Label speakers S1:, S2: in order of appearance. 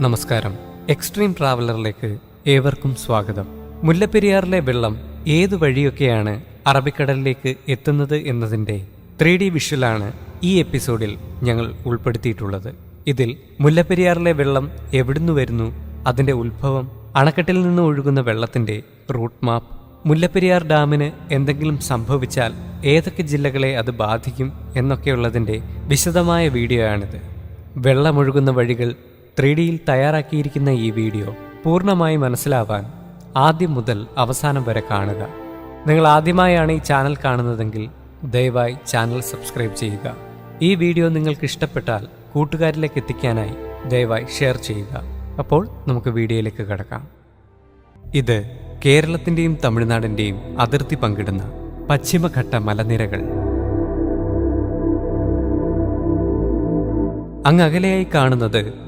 S1: നമസ്കാരം. എക്സ്ട്രീം ട്രാവലറിലേക്ക് ഏവർക്കും സ്വാഗതം. മുല്ലപ്പെരിയാറിലെ വെള്ളം ഏതു വഴിയൊക്കെയാണ് അറബിക്കടലിലേക്ക് എത്തുന്നത് എന്നതിൻ്റെ 3D വിഷ്വലാണ് ഈ എപ്പിസോഡിൽ ഞങ്ങൾ ഉൾപ്പെടുത്തിയിട്ടുള്ളത്. ഇതിൽ മുല്ലപ്പെരിയാറിലെ വെള്ളം എവിടുന്നു വരുന്നു, അതിൻ്റെ ഉത്ഭവം, അണക്കെട്ടിൽ നിന്ന് ഒഴുകുന്ന വെള്ളത്തിൻ്റെ റൂട്ട് മാപ്പ്, മുല്ലപ്പെരിയാർ ഡാമിന് എന്തെങ്കിലും സംഭവിച്ചാൽ ഏതൊക്കെ ജില്ലകളെ അത് ബാധിക്കും എന്നൊക്കെയുള്ളതിൻ്റെ വിശദമായ വീഡിയോയാണിത്. വെള്ളമൊഴുകുന്ന വഴികൾ 3Dയിൽ തയ്യാറാക്കിയിരിക്കുന്ന ഈ വീഡിയോ പൂർണ്ണമായി മനസ്സിലാവാൻ ആദ്യം മുതൽ അവസാനം വരെ കാണുക. നിങ്ങൾ ആദ്യമായാണ് ഈ ചാനൽ കാണുന്നതെങ്കിൽ ദയവായി ചാനൽ സബ്സ്ക്രൈബ് ചെയ്യുക. ഈ വീഡിയോ നിങ്ങൾക്ക് ഇഷ്ടപ്പെട്ടാൽ കൂട്ടുകാരിലേക്ക് എത്തിക്കാനായി ദയവായി ഷെയർ ചെയ്യുക. അപ്പോൾ നമുക്ക് വീഡിയോയിലേക്ക് കടക്കാം. ഇത് കേരളത്തിൻ്റെയും തമിഴ്നാടിൻ്റെയും അതിർത്തി പങ്കിടുന്ന പശ്ചിമഘട്ട മലനിരകൾ. അങ്ങകലെയായി കാണുന്നത്